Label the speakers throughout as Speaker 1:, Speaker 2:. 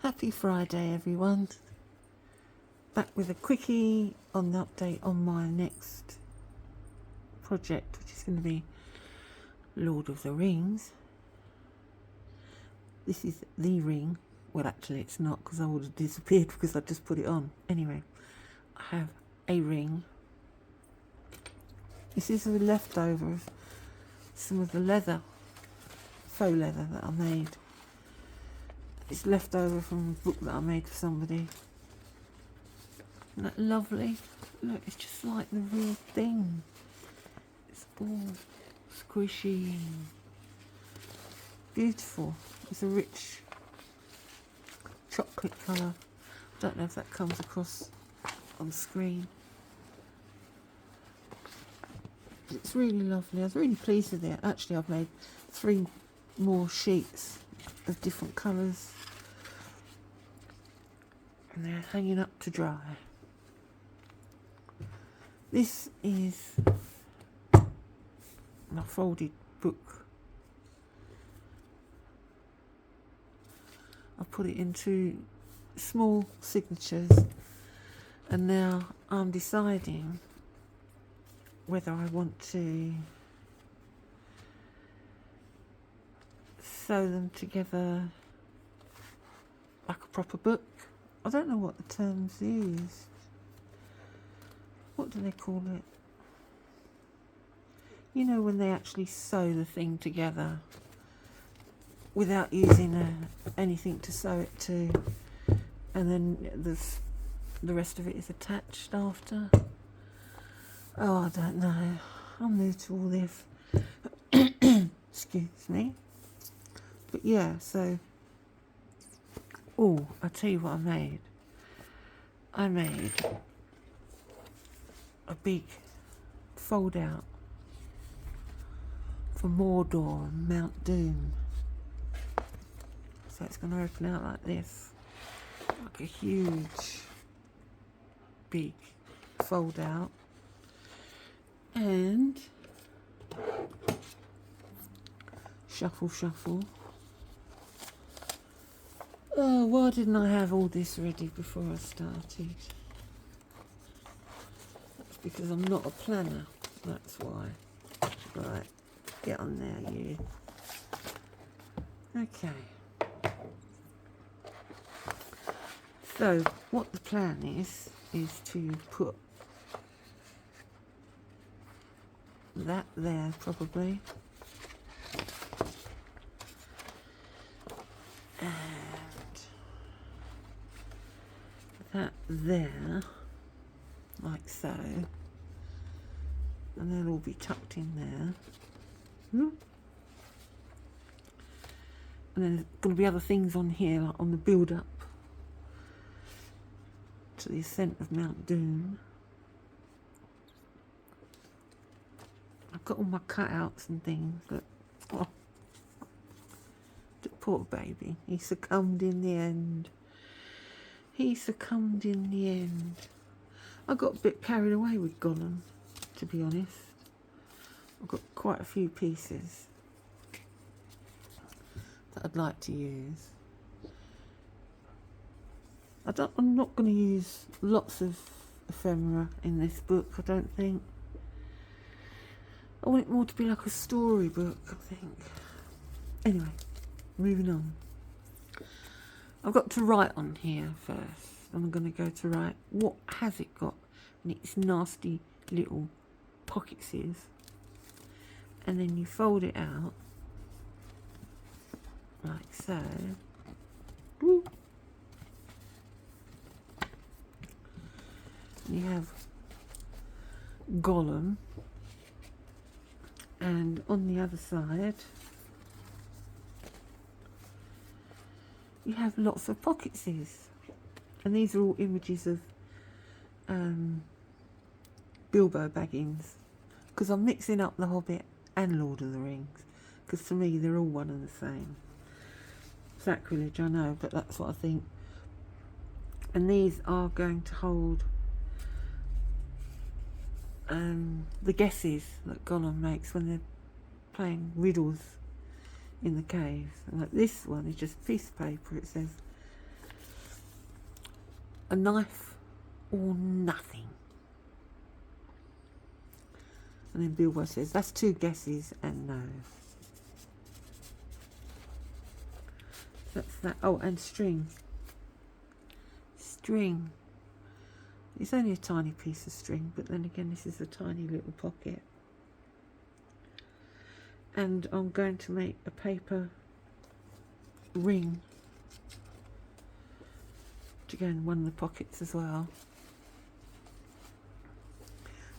Speaker 1: Happy Friday everyone, back with a quickie on the update on my next project, which is going to be Lord of the Rings. This is the ring. Well, actually it's not, because I would have disappeared because I just put it on. Anyway, I have a ring. This is a leftover of some of the leather, faux leather that I made. It's left over from a book that I made for somebody. Isn't that lovely? Look, it's just like the real thing. It's all squishy and beautiful. It's a rich chocolate colour. I don't know if that comes across on screen. It's really lovely. I was really pleased with it. Actually, I've made 3 more sheets of different colours, and they're hanging up to dry. This is my folded book. I put it into small signatures, and now I'm deciding whether I want to sew them together like a proper book. I don't know what the term's used. What do they call it? You know, when they actually sew the thing together without using anything to sew it to, and then the rest of it is attached after. Oh, I don't know. I'm new to all this. Excuse me. But yeah, so, oh, I'll tell you what I made. I made a big fold out for Mordor and Mount Doom. So it's going to open out like this, like a huge, big fold out. And shuffle, shuffle. Oh, why didn't I have all this ready before I started? That's because I'm not a planner, that's why. Right, get on there, you. Okay. So, what the plan is to put that there, probably. That there, like so, and they'll all be tucked in there. And then there's going to be other things on here, like on the build-up to the ascent of Mount Doom. I've got all my cutouts and things. Look, oh, the poor baby, he succumbed in the end. He succumbed in the end. I got a bit carried away with Gollum, to be honest. I've got quite a few pieces that I'd like to use. I'm not going to use lots of ephemera in this book, I don't think. I want it more to be like a storybook, I think. Anyway, moving on. I've got to write on here first. I'm going to go to write what has it got in its nasty little pockets is. And then you fold it out like so. Woo. You have Gollum, and on the other side you have lots of pocketses, and these are all images of Bilbo Baggins, because I'm mixing up The Hobbit and Lord of the Rings, because to me they're all one and the same. Sacrilege, I know, but that's what I think. And these are going to hold the guesses that Gollum makes when they're playing riddles in the caves. And like this one is just a piece of paper. It says a knife or nothing. And then Bilbo says, that's 2 guesses and no. That's that. Oh, and string. String. It's only a tiny piece of string, but then again, this is a tiny little pocket. And I'm going to make a paper ring to go in one of the pockets as well.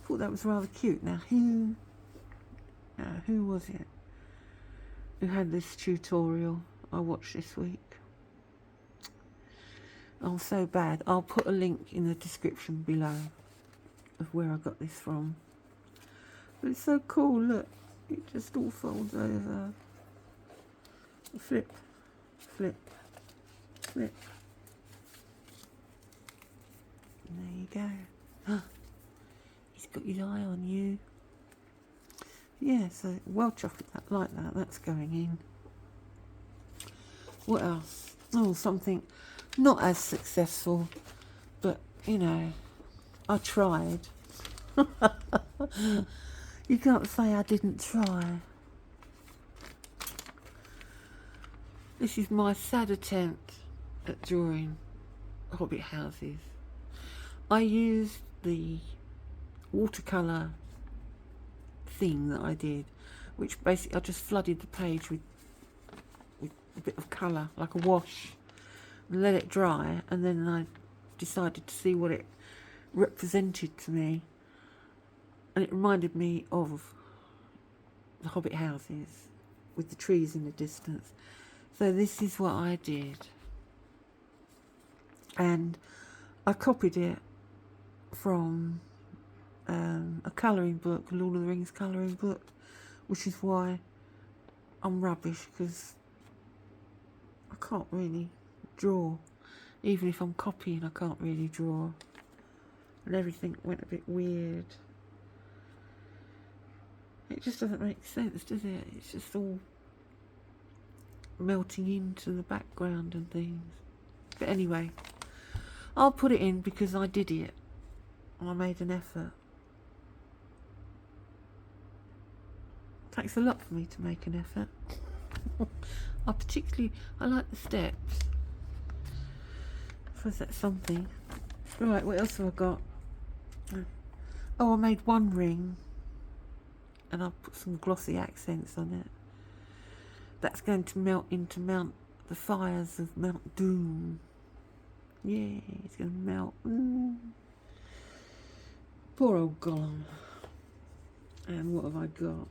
Speaker 1: Thought that was rather cute. Now, who was it who had this tutorial I watched this week? I'm so bad. I'll put a link in the description below of where I got this from. But it's so cool, look. It just all folds over. Flip, flip, flip. And there you go. He's got his eye on you. Yeah, so well chuffed that like that. That's going in. What else? Oh, something not as successful, but you know, I tried. You can't say I didn't try. This is my sad attempt at drawing hobbit houses. I used the watercolour thing that I did, which basically I just flooded the page with a bit of colour, like a wash, and let it dry, and then I decided to see what it represented to me, and it reminded me of the hobbit houses with the trees in the distance. So this is what I did, and I copied it from a colouring book, a Lord of the Rings colouring book, which is why I'm rubbish, because I can't really draw. Even if I'm copying, I can't really draw, and everything went a bit weird. It just doesn't make sense, does it? It's just all melting into the background and things. But anyway, I'll put it in because I did it and I made an effort. It takes a lot for me to make an effort. I like the steps. I suppose that's something. Right, what else have I got? Oh, I made one ring and I'll put some glossy accents on it. That's going to melt into the fires of Mount Doom. Yeah, it's going to melt. Poor old Gollum. And what have I got?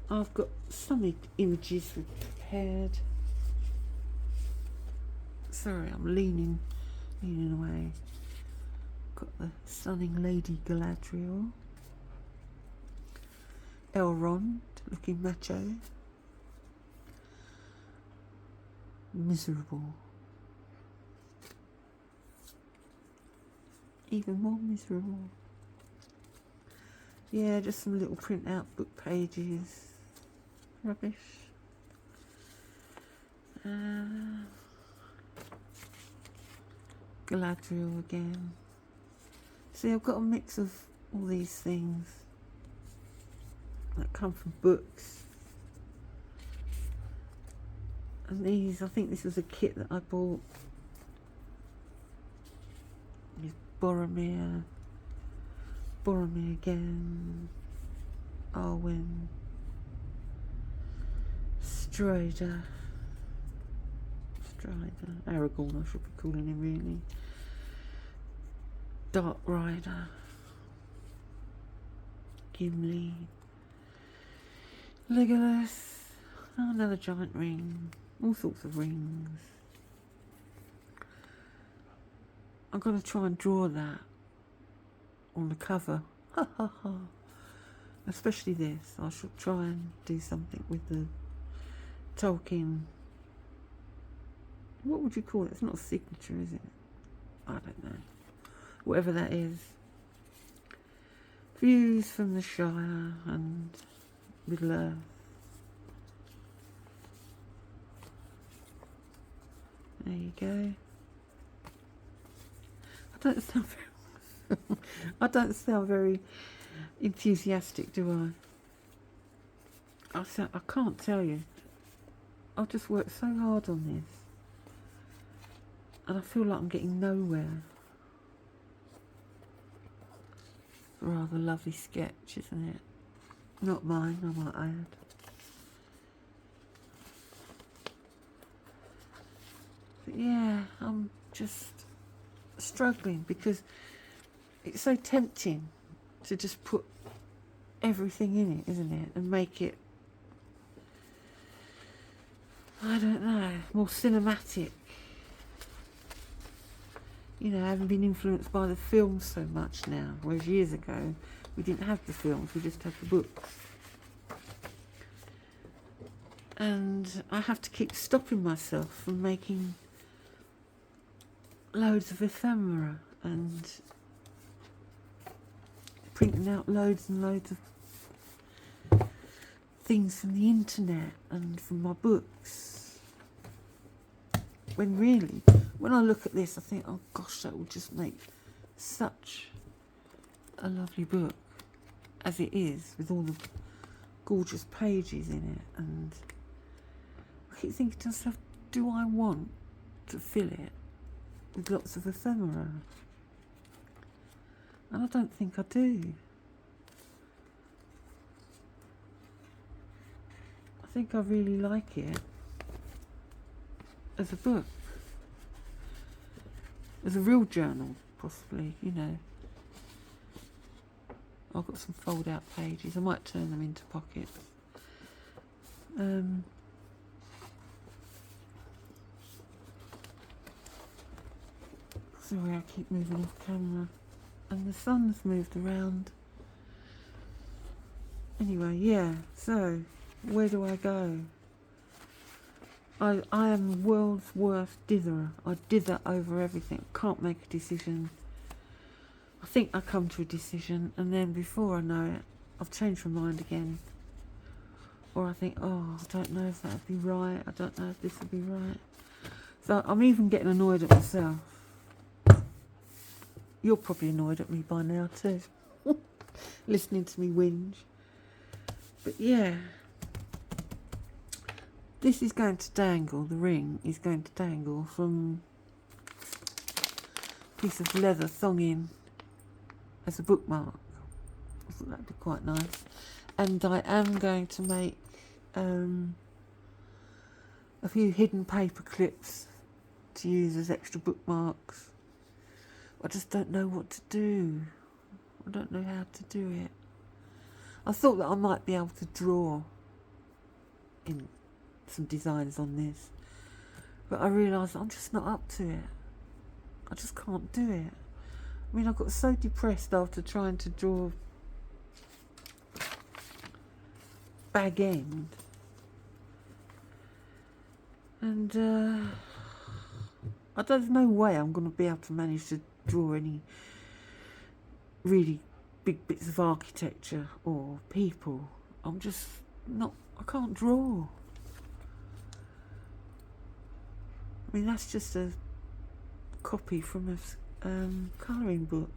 Speaker 1: I've got some images prepared. Sorry, I'm leaning away. Got the stunning Lady Galadriel. Elrond, looking macho. Miserable. Even more miserable. Yeah, just some little print out book pages. Rubbish. Galadriel again. See, I've got a mix of all these things that come from books. And these, I think this was a kit that I bought. There's Boromir again, Arwen, Strider, Aragorn I should be calling him really, Dark Rider, Gimli, Legolas, another giant ring, all sorts of rings. I'm going to try and draw that on the cover. Ha ha ha. Especially this. I should try and do something with the Tolkien. What would you call it? It's not a signature, is it? I don't know. Whatever that is. Views from the Shire and Middle Earth. There you go. I don't sound very enthusiastic, do I? I can't tell you. I've just worked so hard on this, and I feel like I'm getting nowhere. It's a rather lovely sketch, isn't it? Not mine, I might add. But yeah, I'm just struggling because it's so tempting to just put everything in it, isn't it? And make it, I don't know, more cinematic. You know, having been influenced by the films so much now, whereas years ago we didn't have the films, we just had the books. And I have to keep stopping myself from making loads of ephemera and printing out loads and loads of things from the internet and from my books. When really, when I look at this, I think, oh gosh, that will just make such a lovely book as it is, with all the gorgeous pages in it. And I keep thinking to myself, do I want to fill it with lots of ephemera? And I don't think I do. I think I really like it as a book, as a real journal, possibly, you know. I've got some fold out pages, I might turn them into pockets. Sorry, I keep moving off camera, and the sun's moved around. Anyway, yeah, so where do I go? I am the world's worst ditherer. I dither over everything. Can't make a decision. I think I come to a decision, and then before I know it, I've changed my mind again. Or I think, oh, I don't know if that would be right. I don't know if this would be right. So I'm even getting annoyed at myself. You're probably annoyed at me by now too, listening to me whinge. But yeah, this is going to dangle, the ring is going to dangle from a piece of leather thong in as a bookmark. I thought that'd be quite nice. And I am going to make a few hidden paper clips to use as extra bookmarks. I just don't know what to do. I don't know how to do it. I thought that I might be able to draw in some designs on this, but I realised I'm just not up to it. I just can't do it. I mean, I got so depressed after trying to draw bag end, and there's no way I'm going to be able to manage to draw any really big bits of architecture or people. I'm just not, I can't draw. I mean, that's just a copy from a colouring book,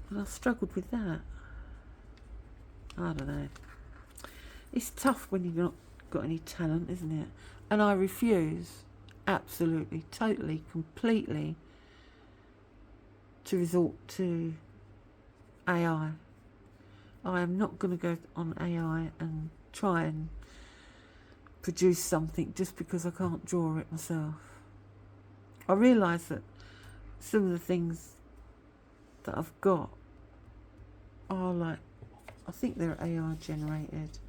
Speaker 1: and I struggled with that. I don't know. It's tough when you've not got any talent, isn't it? And I refuse, absolutely, totally, completely, to resort to AI. I am not going to go on AI and try and produce something just because I can't draw it myself. I realise that some of the things that I've got are like, I think they're AI generated.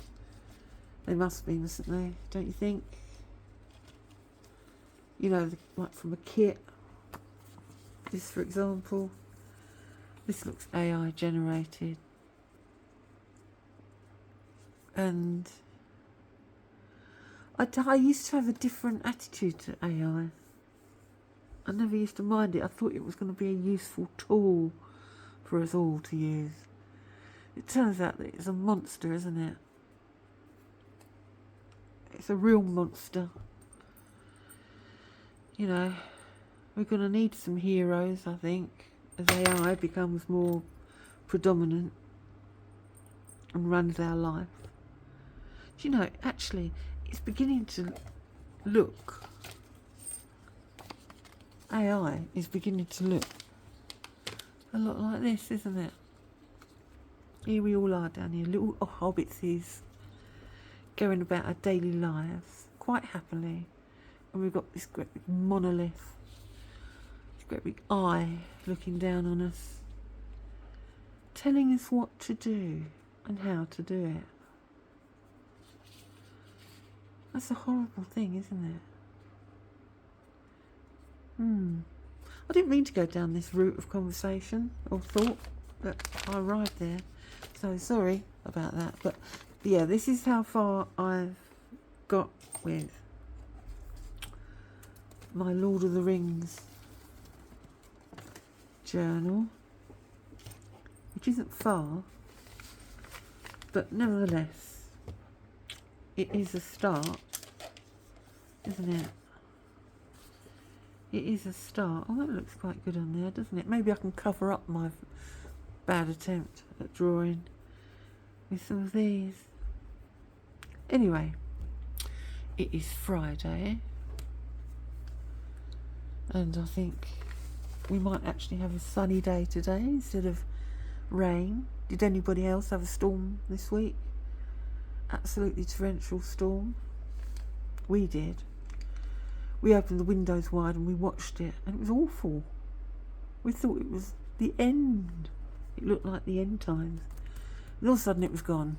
Speaker 1: They must be, mustn't they? Don't you think? You know, like from a kit. This, for example, this looks AI generated. And I used to have a different attitude to AI. I never used to mind it. I thought it was going to be a useful tool for us all to use. It turns out that it's a monster, isn't it? It's a real monster. You know, we're going to need some heroes, I think, as AI becomes more predominant and runs our life. Do you know, actually, it's beginning to look, AI is beginning to look a lot like this, isn't it? Here we all are down here, little hobbitses, going about our daily lives quite happily. And we've got this great big monolith, this great big eye looking down on us, telling us what to do and how to do it. That's a horrible thing, isn't it? I didn't mean to go down this route of conversation or thought, but I arrived there. So sorry about that. But yeah, this is how far I've got with my Lord of the Rings journal, which isn't far, but nevertheless, it is a start, isn't it? It is a start. Oh, that looks quite good on there, doesn't it? Maybe I can cover up my bad attempt at drawing with some of these. Anyway, it is Friday, and I think we might actually have a sunny day today instead of rain. Did anybody else have a storm this week? Absolutely torrential storm. We did. We opened the windows wide and we watched it, and it was awful. We thought it was the end. It looked like the end times. And all of a sudden it was gone.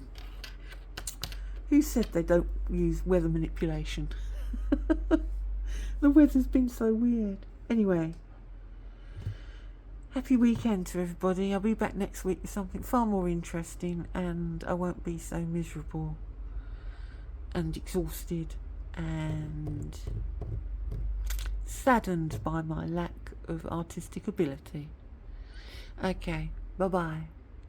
Speaker 1: Who said they don't use weather manipulation? The weather's been so weird. Anyway, happy weekend to everybody. I'll be back next week with something far more interesting, and I won't be so miserable and exhausted and saddened by my lack of artistic ability. Okay, bye-bye.